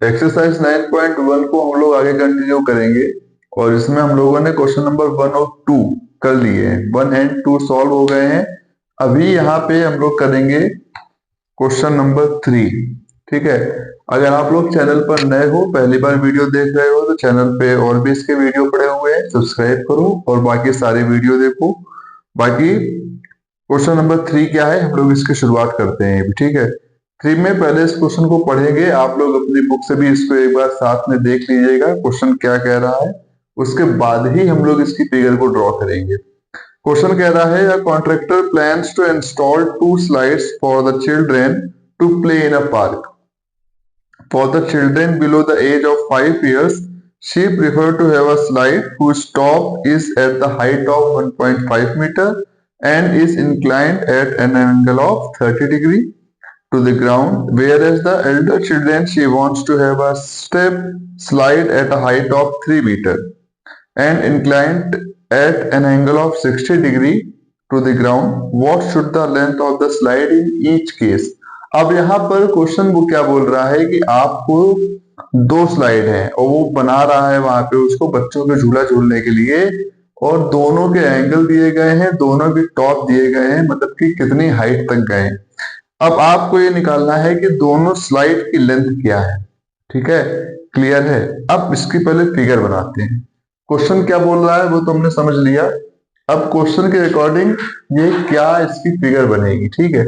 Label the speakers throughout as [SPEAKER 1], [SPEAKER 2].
[SPEAKER 1] Exercise 9.1 को हम लोग आगे कंटिन्यू करेंगे और इसमें हम लोगों ने क्वेश्चन नंबर 1 और 2 कर लिए हैं। 1 एंड 2 सॉल्व हो गए हैं। अभी यहाँ पे हम लोग करेंगे क्वेश्चन नंबर 3। ठीक है, अगर आप लोग चैनल पर नए हो, पहली बार वीडियो देख रहे हो, तो चैनल पे और भी इसके वीडियो पड़े हुए हैं, सब्सक्राइब करो और बाकी सारे वीडियो देखो। बाकी क्वेश्चन नंबर 3 क्या है, हम लोग इसकी शुरुआत करते हैं। ठीक है, 3 में पहले इस क्वेश्चन को पढ़ेंगे, आप लोग अपनी बुक से भी इसको एक बार साथ में देख लीजिएगा क्वेश्चन क्या कह रहा है, उसके बाद ही हम लोग इसकी फिगर को ड्रॉ करेंगे। क्वेश्चन कह रहा है, a contractor plans to install 2 slides for the children to play in a park. For the children below the age of 5 years, she prefer to have a slide whose top is at the height of 1.5 meter and is inclined at an angle of 30 degree to the ground, whereas the elder children, she wants to have a step slide at a height of 3 meter and inclined at an angle of 60 degree to the ground. What should the length of the slide in each case? अब यहाँ पर question वो क्या बोल रहा है कि आपको 2 स्लाइड है और वो बना रहा है वहां पे उसको बच्चों के झूला झूलने के लिए, और दोनों के एंगल दिए गए हैं, दोनों के टॉप दिए गए हैं, मतलब कि कितनी हाइट तक गए। अब आपको ये निकालना है कि दोनों स्लाइड की लेंथ क्या है। ठीक है, क्लियर है। अब इसकी पहले फिगर बनाते हैं। क्वेश्चन क्या बोल रहा है वो तो हमने समझ लिया। अब क्वेश्चन के अकॉर्डिंग ये क्या इसकी फिगर बनेगी। ठीक है,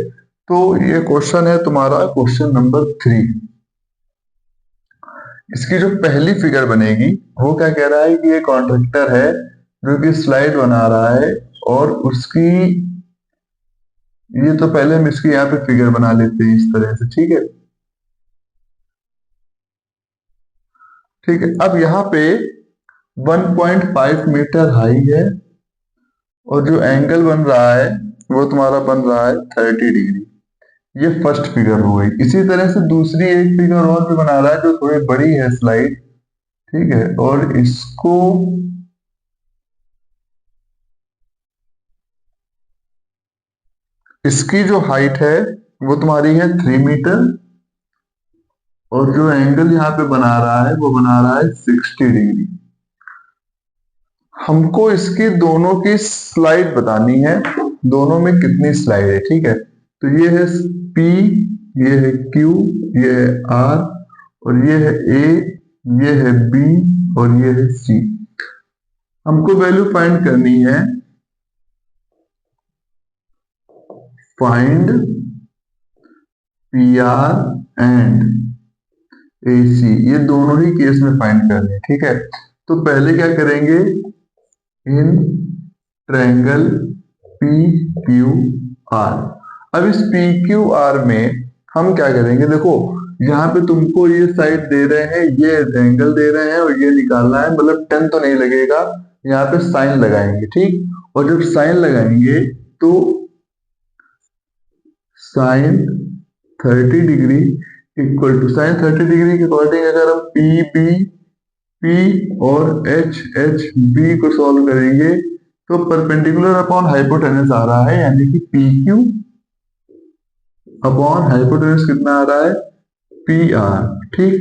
[SPEAKER 1] तो ये क्वेश्चन है तुम्हारा क्वेश्चन नंबर 3। इसकी जो पहली फिगर बनेगी वो क्या कह रहा है कि ये कॉन्ट्रैक्टर है जो कि स्लाइड बना रहा है, और उसकी ये तो पहले हम इसकी यहाँ पे फिगर बना लेते हैं इस तरह से। ठीक है, ठीक है। अब यहाँ पे 1.5 मीटर हाई है और जो एंगल बन रहा है वो तुम्हारा बन रहा है 30 डिग्री। ये फर्स्ट फिगर हो गई। इसी तरह से दूसरी एक फिगर और भी बना रहा है जो थोड़ी बड़ी है स्लाइड। ठीक है, और इसको इसकी जो हाइट है वो तुम्हारी है 3 मीटर और जो एंगल यहाँ पे बना रहा है वो बना रहा है 60 डिग्री। हमको इसकी दोनों की स्लाइड बतानी है, दोनों में कितनी स्लाइड है। ठीक है, तो ये है P, ये है Q, ये है R और ये है A, ये है B और ये है C। हमको वैल्यू फाइंड करनी है। फाइंड PR एंड AC, ये दोनों ही केस में फाइंड करनी है। ठीक है, तो पहले क्या करेंगे, इन ट्रायंगल PQR। अब इस PQR में हम क्या करेंगे, देखो यहाँ पे तुमको ये साइड दे रहे हैं, ये एंगल दे रहे हैं और ये निकालना है, मतलब 10 तो नहीं लगेगा, यहाँ पे साइन लगाएंगे। ठीक, और जब साइन लगाएंगे तो sine 30 degree equal to sine 30 degree के अकॉर्डिंग अगर हम P और HB को सॉल्व करेंगे तो परपेंडिकुलर अपॉन हाइपोटेनस आ रहा है, यानी कि PQ अपॉन हाइपोटेनस कितना आ रहा है, PR। ठीक,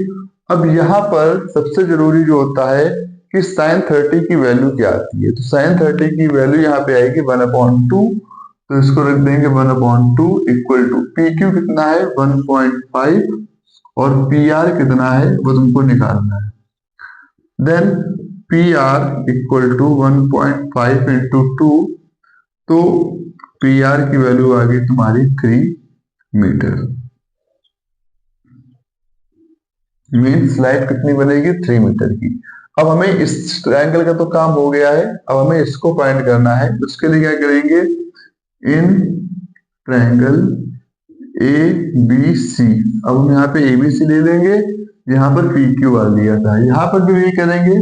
[SPEAKER 1] अब यहाँ पर सबसे जरूरी जो होता है कि साइन 30 की वैल्यू क्या आती है, तो साइन 30 की वैल्यू यहाँ पे आएगी 1/2, तो इसको रख देंगे 1/2 इक्वल टू PQ कितना है 1.5 और PR कितना है वो तुमको निकालना है। Then PR equal to 1.5 into 2, तो PR की वैल्यू आ गई तुम्हारी 3 मीटर। मीन स्लाइड कितनी बनेगी, 3 मीटर की। अब हमें इस ट्रायंगल का तो काम हो गया है, अब हमें इसको फाइंड करना है। उसके लिए क्या करेंगे, इन ट्रायंगल ABC, अब हम यहाँ पे ABC ले लेंगे, यहाँ पर PQR लिया था, यहाँ पर भी यही करेंगे,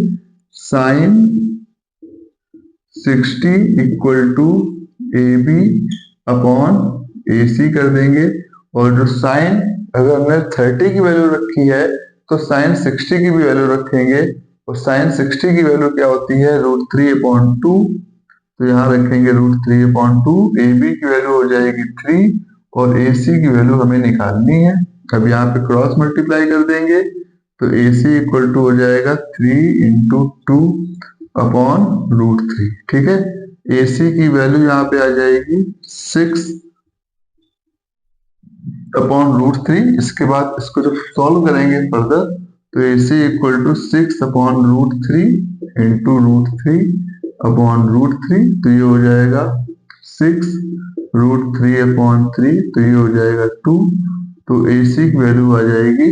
[SPEAKER 1] sine 60 equal to AB upon AC कर देंगे, और जो साइन अगर हमने 30 की वैल्यू रखी है तो साइन 60 की भी वैल्यू रखेंगे, और साइन 60 की वैल्यू क्या होती है √3/2, तो यहाँ रखेंगे √3/2। AB की वैल्यू हो जाएगी 3 और AC की वैल्यू हमें निकालनी है। अब यहाँ पे क्रॉस मल्टीप्लाई कर देंगे तो AC इक्वल टू हो जाएगा 3 × 2 अपॉन √3। ठीक है, AC की वैल्यू यहाँ पे आ जाएगी 6 अपॉन √3। इसके बाद इसको जब सॉल्व करेंगे फर्दर, तो AC equal to 6 upon √3 × √3 upon √3, तो ये हो जाएगा 6 √3 अपॉन 3, तो ये हो जाएगा 2। तो AC की वैल्यू आ जाएगी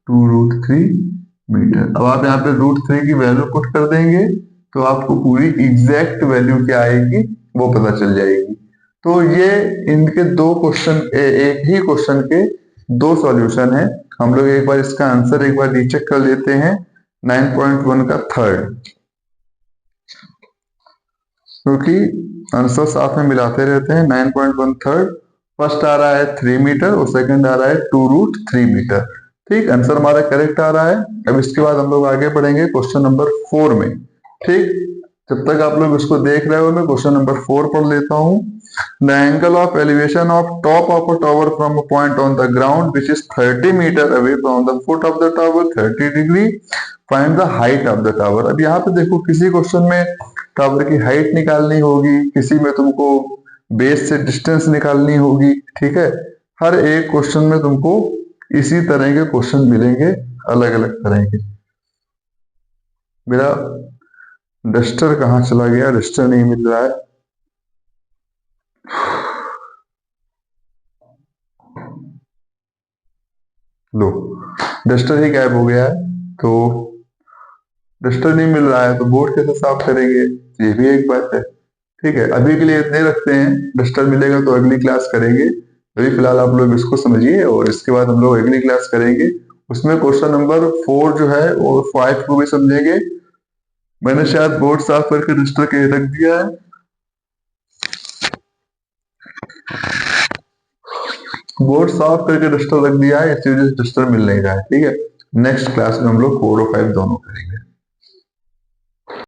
[SPEAKER 1] 2√3 मीटर। अब आप यहाँ पे √3 की वैल्यू पुट कर देंगे तो आपको पूरी एग्जैक्ट वैल्यू क्या आएगी वो पता चल जाएगी। तो ये इनके दो क्वेश्चन, एक ही क्वेश्चन के दो सॉल्यूशन है। हम लोग एक बार इसका आंसर एक बार रीचेक कर लेते हैं। 9.1 का थर्ड, क्योंकि आंसर साथ में मिलाते रहते हैं। 9.1 थर्ड, फर्स्ट आ रहा है 3 मीटर और सेकंड आ रहा है 2√3 मीटर। ठीक, आंसर हमारा करेक्ट आ रहा है। अब इसके बाद हम लोग आगे बढ़ेंगे क्वेश्चन नंबर 4 में। ठीक, जब तक आप लोग इसको देख रहे हो मैं क्वेश्चन नंबर 4 पढ़ लेता हूँ। The angle of elevation of top of a tower from a point on the ground which is 30 metre away from the foot of the tower 30 degree. Find the height of the tower. अब यहाँ पे देखो, किसी question में tower की height निकालनी होगी, किसी में तुमको बेस से डिस्टेंस निकालनी होगी। ठीक है, हर एक क्वेश्चन में तुमको इसी तरह के क्वेश्चन मिलेंगे, अलग अलग तरह के। मेरा डस्टर कहाँ चला गया? डस्टर नहीं मिल रहा है। लो, डस्टर ही गायब हो गया है। तो डस्टर नहीं मिल रहा है तो बोर्ड कैसे साफ करेंगे, ये भी एक बात है। ठीक है, अभी के लिए इतने रखते हैं, डस्टर मिलेगा तो अगली क्लास करेंगे। अभी फिलहाल आप लोग इसको समझिए और इसके बाद हम लोग अगली क्लास करेंगे। उसमें क्वेश्चन नंबर 4 जो है और 5 को भी समझेंगे। मैंने शायद बोर्ड साफ करके डस्टर के रख दिया है। बोर्ड साफ करके डस्टर रख दिया है, इसी वजह से डस्टर मिल नहीं रहा है। ठीक है, नेक्स्ट क्लास में हम लोग 4 और 5 दोनों करेंगे।